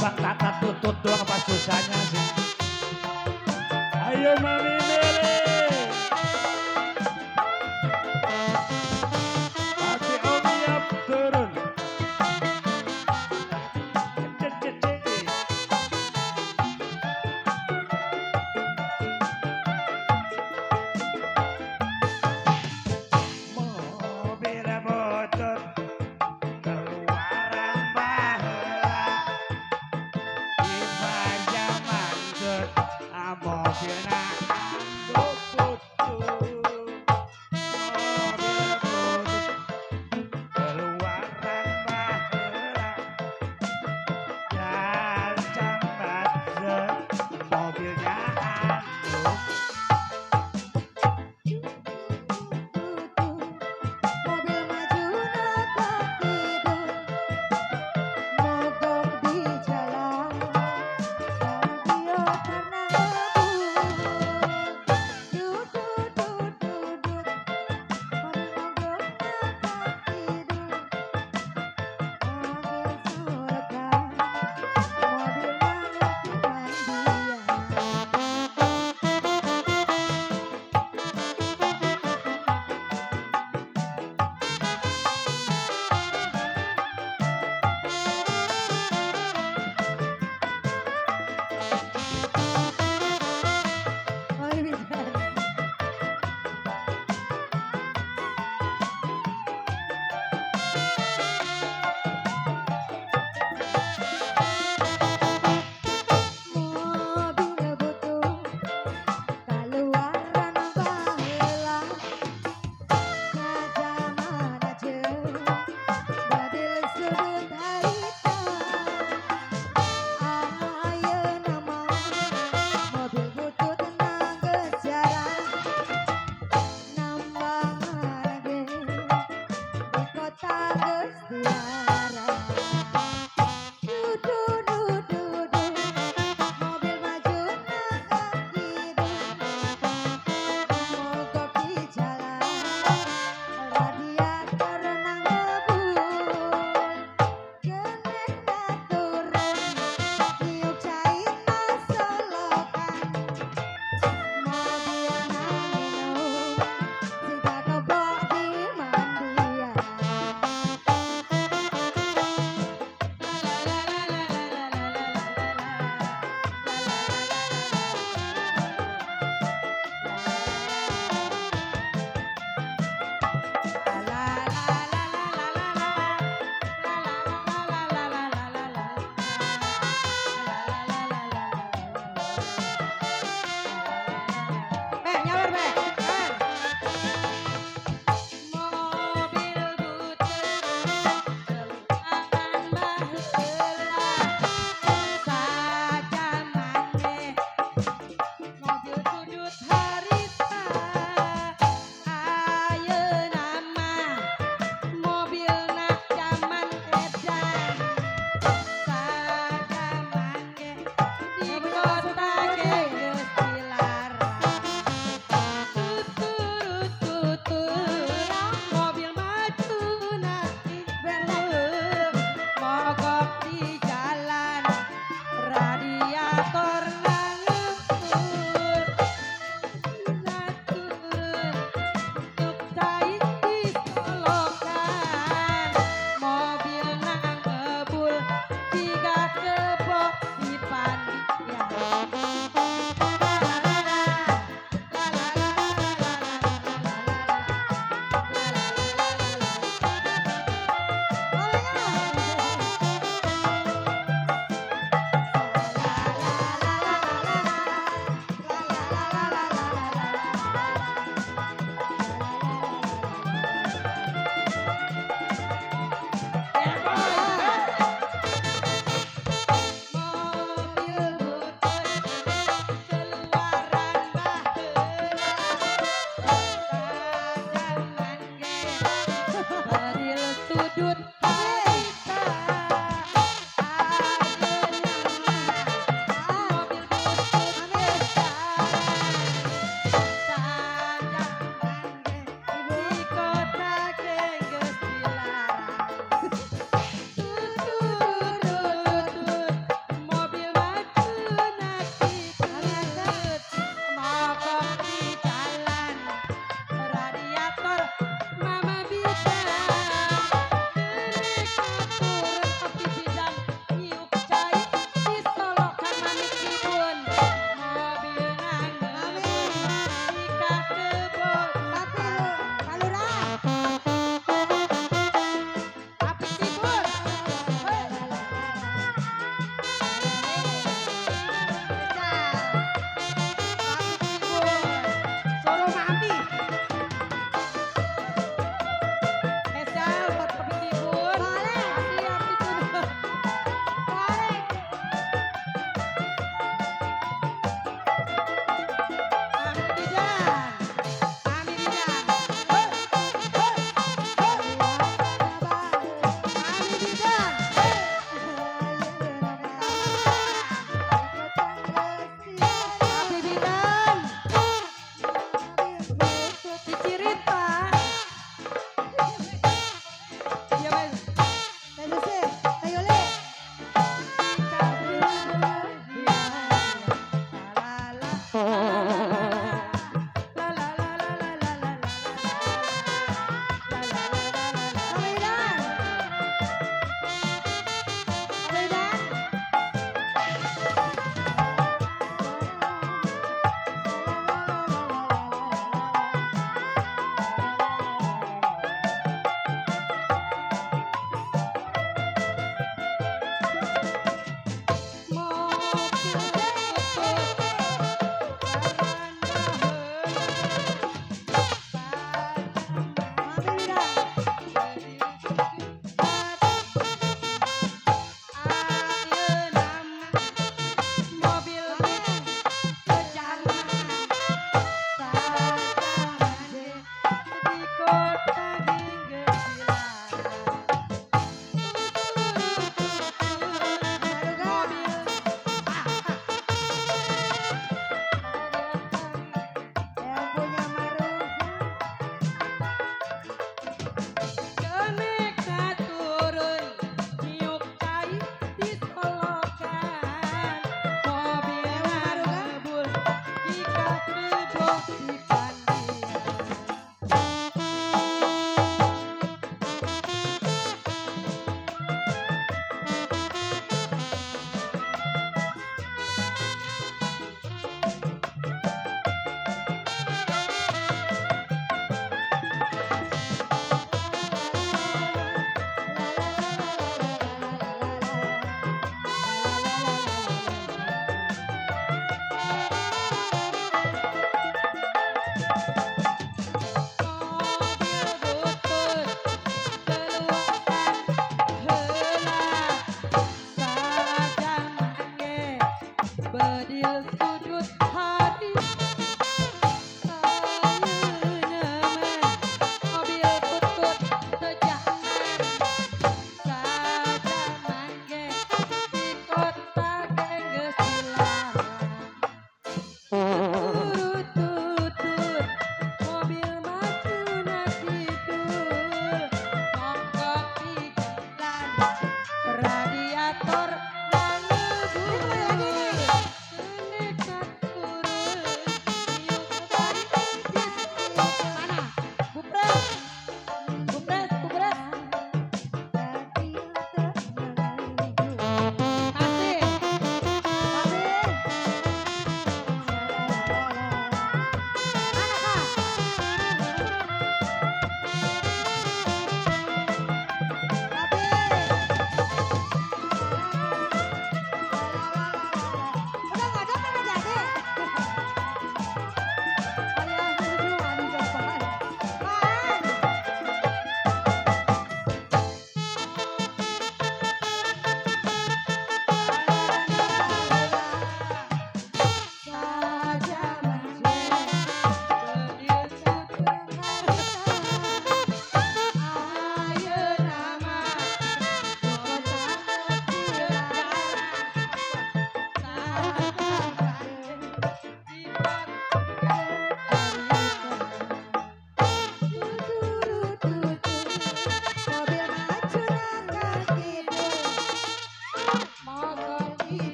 Bang Tata tutut doang pas dosanya sih. Ayo Mami Mele. Pasti Om Yap turun. Mobil butut keluaran baheula. Dipajang mandut mobilna anduk putut. Mobil butut keluaran baheula. Jajang mandut mobilnya anduk. Mobil maju nakak tidur, mogok di jalan, radio karena ngebut. Dudut, dudut, dudut, mobil mogok nakak tidur, mobil surga, mobil langit mobil butut kaluaran baheula. Kajaman ajeun badil sudut harita. Ayeuna mah mobil butut nanggeus jarang, nambangan ge di kota geus dilarang. Dudut, dudut, dudut, mobil maju nakak tidur, mogok di jalan, radiator ngebul. Genehna turun, niup cairna solokan, mobilna minum, siga kebok di mandian. Nyawer be. Mobil butut keluaran baheula. Sajaman ge mobil sudut harita. Ayeuna mah mobilna zaman edan. Sajaman ge di kota ge geus dilarang. Tuturut tuturang mobil maju nanti belum, mogok di jalan, radiator ngebut. Naturun untuk cair di solokan, mobil ngebul jika kebok di pandian.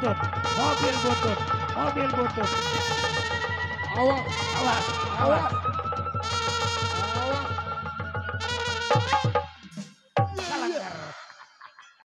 butut, mobil butut, mobil butut. Awas, Awas, awas. awas.